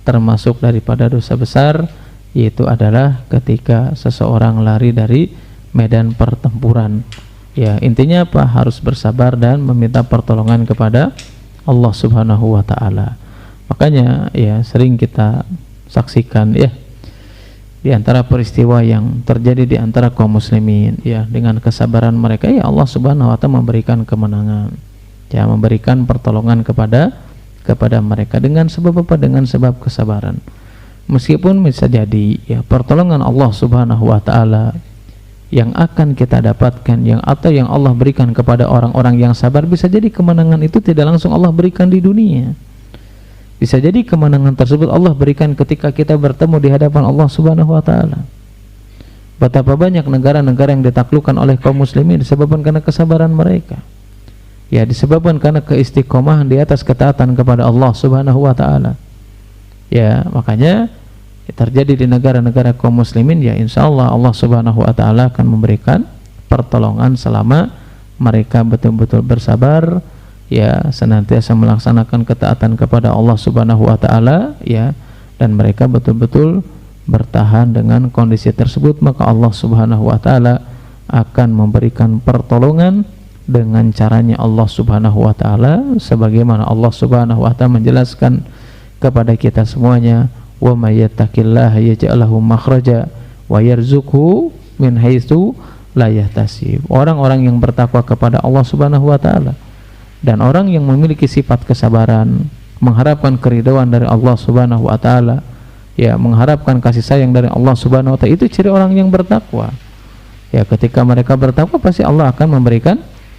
termasuk daripada dosa besar, yaitu adalah ketika seseorang lari dari medan pertempuran. Ya, intinya apa? Harus bersabar dan meminta pertolongan kepada Allah Subhanahu wa taala. Makanya, ya, sering kita saksikan, ya, di antara peristiwa yang terjadi di antara kaum muslimin, ya, dengan kesabaran mereka, ya, Allah Subhanahu wa taala memberikan kemenangan, ya, memberikan pertolongan kepada mereka dengan sebab apa? Dengan sebab kesabaran. Meskipun bisa jadi, ya, pertolongan Allah Subhanahu wa taala yang akan kita dapatkan, yang Allah berikan kepada orang-orang yang sabar, bisa jadi kemenangan itu tidak langsung Allah berikan di dunia. Bisa jadi kemenangan tersebut Allah berikan ketika kita bertemu di hadapan Allah Subhanahu wa taala. Betapa banyak negara-negara yang ditaklukkan oleh kaum muslimin disebabkan karena kesabaran mereka. Ya, disebabkan karena keistiqomahan di atas ketaatan kepada Allah Subhanahu wa taala. Ya, makanya terjadi di negara-negara kaum muslimin, ya, insyaallah Allah Subhanahu wa taala akan memberikan pertolongan selama mereka betul-betul bersabar, ya, senantiasa melaksanakan ketaatan kepada Allah Subhanahu wa taala, ya, dan mereka betul-betul bertahan dengan kondisi tersebut, maka Allah Subhanahu wa taala akan memberikan pertolongan dengan caranya Allah Subhanahu wa taala, sebagaimana Allah Subhanahu wa taala menjelaskan kepada kita semuanya, wa may yattaqillaha yaj'al lahu makhraja wa yarzuqhu min haitsu la yahtasib. Orang-orang yang bertakwa kepada Allah Subhanahu wa taala dan orang yang memiliki sifat kesabaran, mengharapkan keridhaan dari Allah Subhanahu wa taala, ya, mengharapkan kasih sayang dari Allah Subhanahu wa taala, itu ciri orang yang bertakwa. Ya, ketika mereka bertakwa pasti Allah akan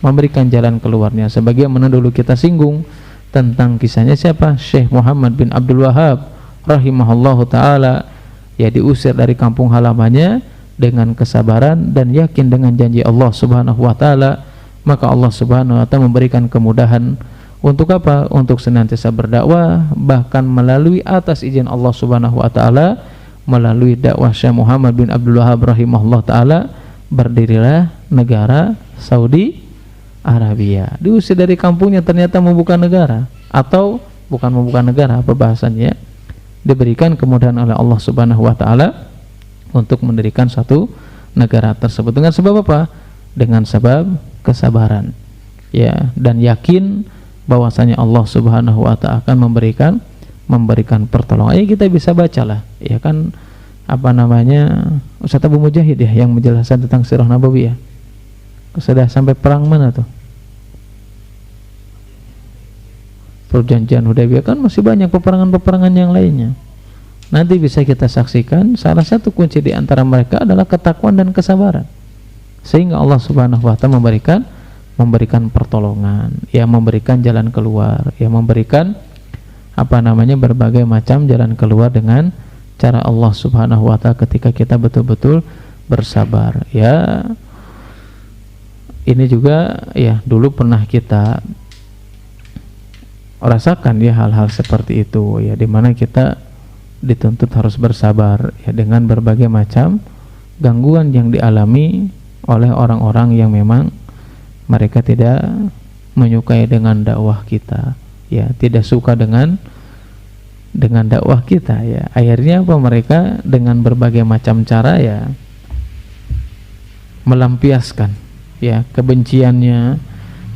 memberikan jalan keluarnya. Sebagaimana dulu kita singgung tentang kisahnya siapa? Syekh Muhammad bin Abdul Wahab rahimahullahu taala, ya, diusir dari kampung halamannya dengan kesabaran dan yakin dengan janji Allah Subhanahu wa taala, maka Allah Subhanahu wa taala memberikan kemudahan untuk apa? Untuk senantiasa berdakwah, bahkan melalui atas izin Allah Subhanahu wa taala, melalui dakwah Syekh Muhammad bin Abdul Wahab rahimahullah taala, berdirilah negara Saudi Arabia. Diusir dari kampungnya ternyata membuka negara, atau bukan membuka negara, apa bahasannya? Diberikan kemudahan oleh Allah Subhanahu wa taala untuk mendirikan satu negara tersebut dengan sebab apa? Dengan sebab kesabaran. ya, dan yakin bahwasanya Allah Subhanahu wa taala akan memberikan pertolongan. Kita bisa bacalah, ya kan, apa namanya, Ustaz Abu Mujahid ya yang menjelaskan tentang sirah nabawiyah. Sudah sampai perang mana tuh? Perjanjian Hudaybiyah, kan masih banyak peperangan-peperangan yang lainnya. Nanti bisa kita saksikan salah satu kunci di antara mereka adalah ketakwaan dan kesabaran. Sehingga Allah Subhanahu wa taala memberikan pertolongan, ya, memberikan jalan keluar, ya, memberikan apa namanya berbagai macam jalan keluar dengan cara Allah Subhanahu wa taala ketika kita betul-betul bersabar. Ya, ini juga ya dulu pernah kita rasakan ya hal-hal seperti itu, ya, dimana kita dituntut harus bersabar ya dengan berbagai macam gangguan yang dialami oleh orang-orang yang memang mereka tidak menyukai dengan dakwah kita, ya, tidak suka dengan dakwah kita, ya. Akhirnya apa, mereka dengan berbagai macam cara ya melampiaskan ya kebenciannya,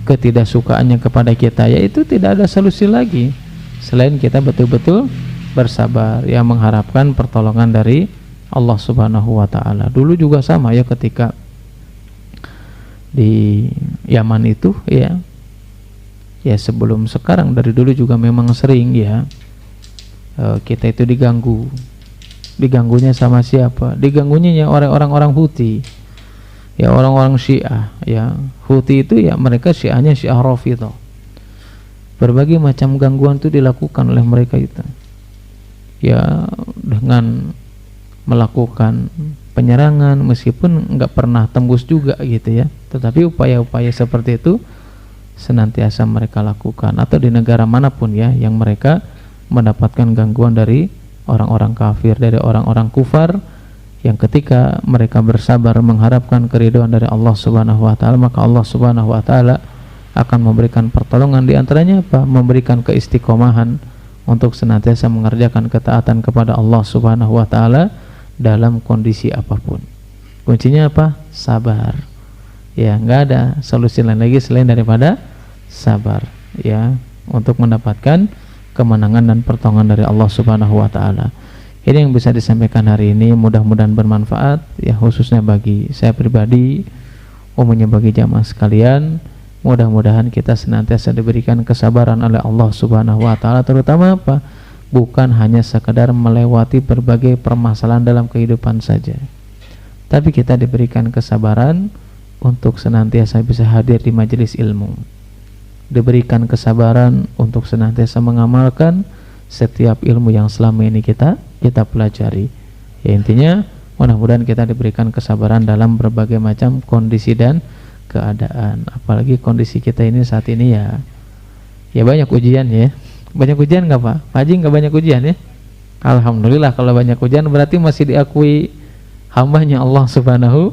ketidaksukaannya kepada kita, yaitu tidak ada solusi lagi selain kita betul-betul bersabar, ya, mengharapkan pertolongan dari Allah Subhanahu wa taala. Dulu juga sama ya, ketika di Yaman itu ya sebelum sekarang, dari dulu juga memang sering ya kita itu diganggunya sama siapa? Diganggunya ya orang-orang Houthi, ya, orang-orang Syiah, ya. Houthi itu ya mereka Syiahnya Syiah Rafidhah. Berbagai macam gangguan itu dilakukan oleh mereka itu, ya, dengan melakukan penyerangan meskipun nggak pernah tembus juga gitu ya, tetapi upaya-upaya seperti itu senantiasa mereka lakukan. Atau di negara manapun ya yang mereka mendapatkan gangguan dari orang-orang kafir, dari orang-orang kufar, yang ketika mereka bersabar mengharapkan keridhaan dari Allah Subhanahu wa taala, maka Allah Subhanahu wa taala akan memberikan pertolongan. Di antaranya apa? Memberikan keistiqomahan untuk senantiasa mengerjakan ketaatan kepada Allah Subhanahu wa taala dalam kondisi apapun. Kuncinya apa? Sabar. Ya, nggak ada solusi lain lagi selain daripada sabar, ya, untuk mendapatkan kemenangan dan pertolongan dari Allah Subhanahu wa taala. Ini yang bisa disampaikan hari ini, mudah-mudahan bermanfaat ya, khususnya bagi saya pribadi, umumnya bagi jamaah sekalian. Mudah-mudahan kita senantiasa diberikan kesabaran oleh Allah Subhanahu wa taala, terutama apa? Bukan hanya sekadar melewati berbagai permasalahan dalam kehidupan saja, tapi kita diberikan kesabaran untuk senantiasa bisa hadir di majelis ilmu, diberikan kesabaran untuk senantiasa mengamalkan setiap ilmu yang selama ini kita pelajari. Ya, intinya mudah-mudahan kita diberikan kesabaran dalam berbagai macam kondisi dan keadaan. Apalagi kondisi kita ini saat ini ya banyak ujian ya. Banyak ujian nggak Pak? Pak Haji nggak banyak ujian ya? Alhamdulillah, kalau banyak ujian berarti masih diakui hambanya Allah Subhanahu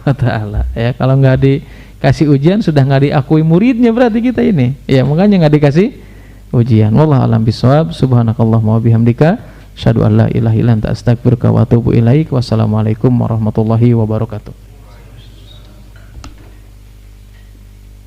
wa taala. Ya, kalau nggak dikasih ujian sudah nggak diakui muridnya berarti kita ini. Ya, makanya nggak dikasih ujian. Wallahu a'lam bishawab. Subhanakallahumma wa bihamdika, asyhadu an la ilaha illa anta, astaghfiruka wa atubu ilaik. Wassalamualaikum warahmatullahi wabarakatuh.